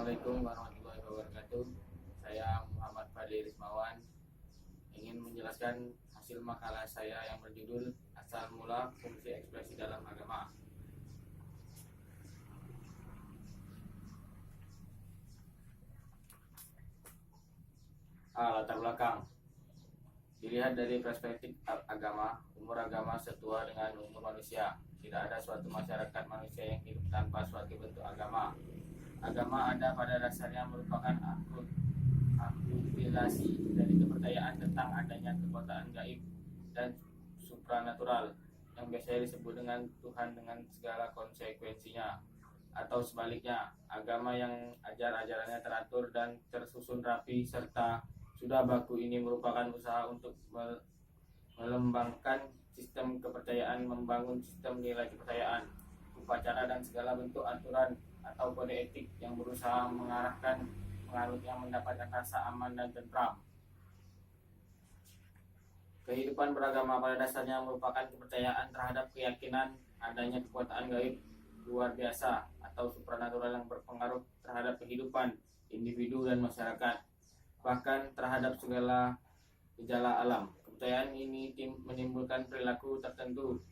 Assalamualaikum warahmatullahi wabarakatuh. Saya Muhammad Fadli Rismawan ingin menjelaskan hasil makalah saya yang berjudul Asal Mula Fungsi Ekspresi dalam Agama. Latar belakang. Dilihat dari perspektif agama, umur agama setua dengan umur manusia. Tidak ada suatu masyarakat manusia yang hidup tanpa suatu bentuk agama. Agama ada pada dasarnya merupakan akumulasi dari kepercayaan tentang adanya kekuatan gaib dan supranatural yang biasanya disebut dengan Tuhan dengan segala konsekuensinya, atau sebaliknya, agama yang ajarannya teratur dan tersusun rapi serta sudah baku ini merupakan usaha untuk melembangkan sistem kepercayaan, membangun sistem nilai kepercayaan, upacara dan segala bentuk aturan atau kode etik yang berusaha mengarahkan penganutnya mendapatkan rasa aman dan tentram. Kehidupan beragama pada dasarnya merupakan kepercayaan terhadap keyakinan adanya kekuatan gaib luar biasa atau supranatural yang berpengaruh terhadap kehidupan individu dan masyarakat, bahkan terhadap segala gejala alam. Kepercayaan ini menimbulkan perilaku tertentu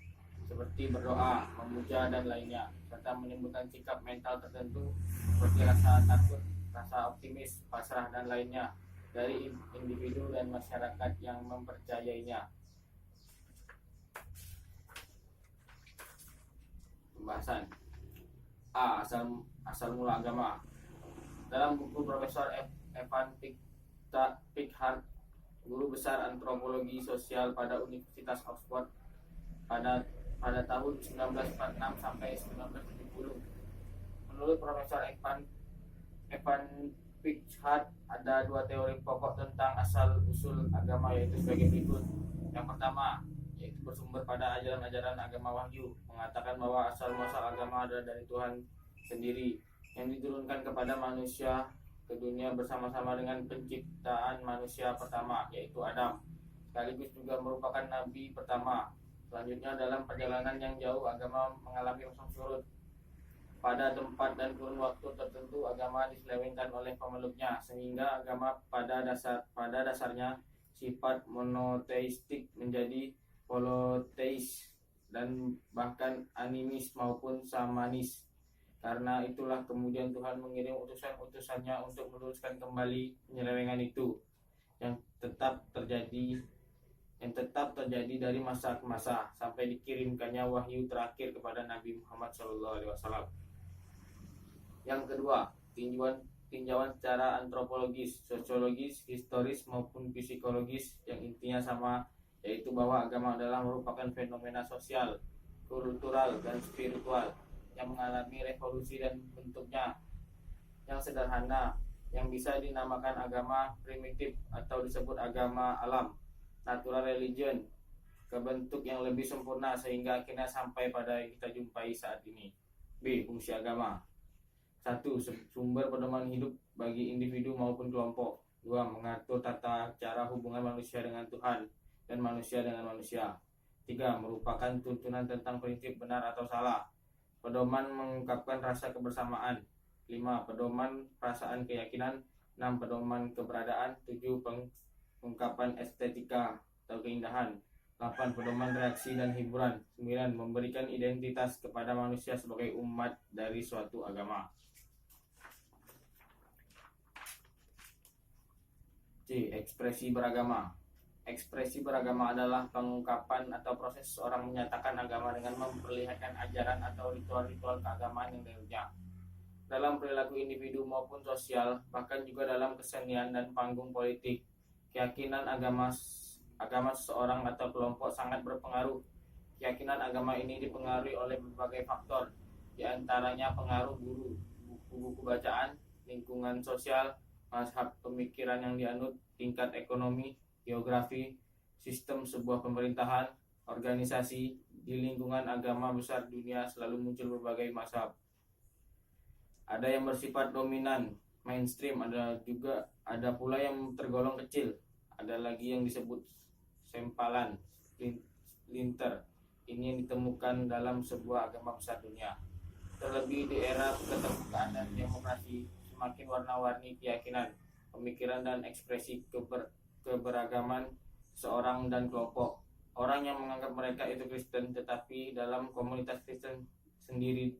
seperti berdoa, memuja dan lainnya, serta menimbulkan sikap mental tertentu seperti rasa takut, rasa optimis, pasrah dan lainnya dari individu dan masyarakat yang mempercayainya. Pembahasan asal mula agama. Dalam buku Profesor Evan Pickard, guru besar antropologi sosial pada Universitas Oxford pada tahun 1946 sampai 1970. Menurut Profesor Evan Pickard, ada dua teori pokok tentang asal usul agama, yaitu sebagai berikut. Yang pertama, yaitu bersumber pada ajaran-ajaran agama wahyu, mengatakan bahwa asal muasal agama adalah dari Tuhan sendiri yang diturunkan kepada manusia ke dunia bersama-sama dengan penciptaan manusia pertama, yaitu Adam, sekaligus juga merupakan nabi pertama. Selanjutnya, dalam perjalanan yang jauh agama mengalami pasang surut. Pada tempat dan kurun waktu tertentu agama diselewengkan oleh pemeluknya, sehingga agama pada dasarnya sifat monoteistik menjadi poloteis dan bahkan animis maupun samanis. Karena itulah kemudian Tuhan mengirim utusan-utusannya untuk meluruskan kembali penyelewengan itu yang tetap terjadi dari masa ke masa sampai dikirimkannya wahyu terakhir kepada Nabi Muhammad SAW. Yang kedua, tinjauan secara antropologis, sosiologis, historis maupun psikologis yang intinya sama, yaitu bahwa agama adalah merupakan fenomena sosial, kultural dan spiritual yang mengalami revolusi dan bentuknya yang sederhana yang bisa dinamakan agama primitif atau disebut agama alam, natural religion, ke bentuk yang lebih sempurna sehingga akhirnya sampai pada yang kita jumpai saat ini. B. Fungsi agama. 1. Sumber pedoman hidup bagi individu maupun kelompok. 2. Mengatur tata cara hubungan manusia dengan Tuhan dan manusia dengan manusia. 3. Merupakan tuntunan tentang prinsip benar atau salah. Pedoman mengungkapkan rasa kebersamaan. 5. Pedoman perasaan keyakinan. 6. Pedoman keberadaan. 7. Pengungkapan estetika atau keindahan. 8. Pedoman reaksi dan hiburan. 9. Memberikan identitas kepada manusia sebagai umat dari suatu agama. C. Ekspresi beragama. Ekspresi beragama adalah pengungkapan atau proses seorang menyatakan agama dengan memperlihatkan ajaran atau ritual-ritual keagamaan yang dirinya dalam perilaku individu maupun sosial, bahkan juga dalam kesenian dan panggung politik. Keyakinan agama seseorang atau kelompok sangat berpengaruh. Keyakinan agama ini dipengaruhi oleh berbagai faktor, di antaranya pengaruh guru, buku-buku bacaan, lingkungan sosial, mazhab pemikiran yang dianut, tingkat ekonomi, geografi, sistem sebuah pemerintahan, organisasi. Di lingkungan agama besar dunia selalu muncul berbagai mazhab. Ada yang bersifat dominan, mainstream, ada pula yang tergolong kecil. Ada lagi yang disebut sempalan, splinter. Ini yang ditemukan dalam sebuah agama besar dunia. Terlebih di era keterbukaan dan demokrasi, semakin warna-warni keyakinan, pemikiran, dan ekspresi keberagaman seorang dan kelompok. Orang yang menganggap mereka itu Kristen, tetapi dalam komunitas Kristen sendiri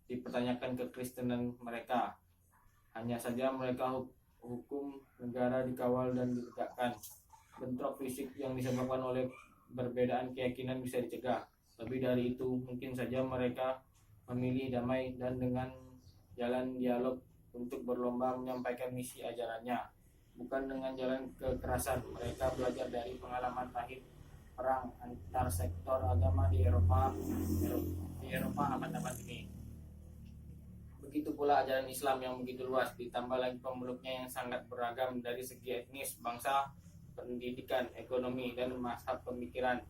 dipertanyakan kekristenan mereka. Hanya saja mereka hukum negara dikawal dan ditegakkan. Bentrok fisik yang disebabkan oleh perbedaan keyakinan bisa dicegah. Lebih dari itu, mungkin saja mereka memilih damai dan dengan jalan dialog untuk berlomba menyampaikan misi ajarannya, bukan dengan jalan kekerasan. Mereka belajar dari pengalaman pahit perang antar sektor agama di Eropa abad-abad ini. Begitu pula ajaran Islam yang begitu luas, ditambah lagi pemeluknya yang sangat beragam dari segi etnis, bangsa, pendidikan, ekonomi, dan mazhab pemikiran.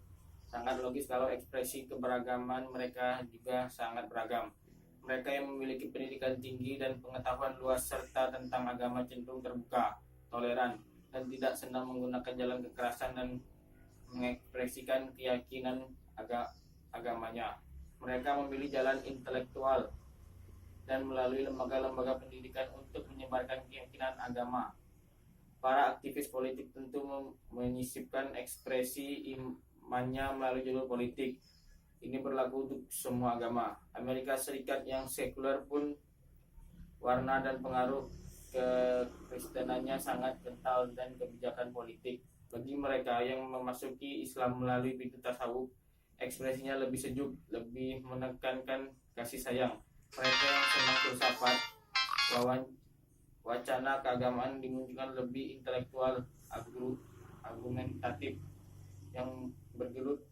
Sangat logis kalau ekspresi keberagaman mereka juga sangat beragam. Mereka yang memiliki pendidikan tinggi dan pengetahuan luas serta tentang agama cenderung terbuka, toleran, dan tidak senang menggunakan jalan kekerasan dan mengekspresikan keyakinan agamanya. Mereka memilih jalan intelektual dan melalui lembaga-lembaga pendidikan untuk menyebarkan keyakinan agama. Para aktivis politik tentu menyisipkan ekspresi imannya melalui jalur politik. Ini berlaku untuk semua agama. Amerika Serikat yang sekuler pun warna dan pengaruh kekristenannya sangat kental dan kebijakan politik. Bagi mereka yang memasuki Islam melalui pintu tasawuf, ekspresinya lebih sejuk, lebih menekankan kasih sayang. Mereka yang senang filsafat, wacana keagamaan dimunculkan lebih intelektual, argumentatif, yang bergelut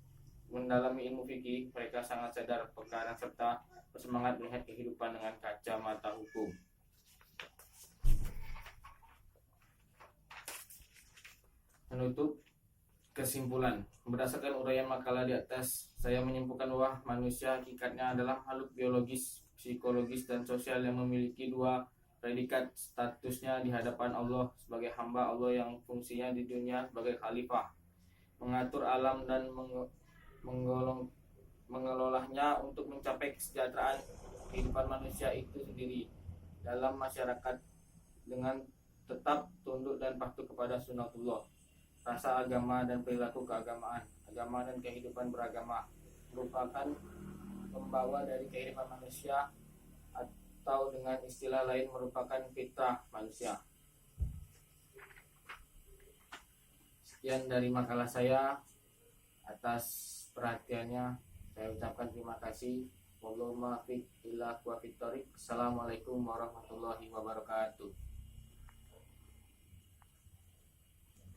mendalami ilmu fikih. Mereka sangat sadar perkara serta bersemangat melihat kehidupan dengan kacamata hukum. Menutup kesimpulan, berdasarkan uraian makalah di atas, saya menyimpulkan bahwa manusia hakikatnya adalah makhluk biologis, psikologis, dan sosial yang memiliki dua predikat: statusnya di hadapan Allah sebagai hamba Allah yang fungsinya di dunia sebagai khalifah, mengatur alam dan mengelolanya untuk mencapai kesejahteraan kehidupan manusia itu sendiri dalam masyarakat dengan tetap tunduk dan patuh kepada sunatullah. Rasa agama dan perilaku keagamaan, agama dan kehidupan beragama merupakan pembawa dari kehidupan manusia, atau dengan istilah lain merupakan fitrah manusia. Sekian dari makalah saya. Atas perhatiannya saya ucapkan terima kasih. Assalamualaikum warahmatullahi wabarakatuh.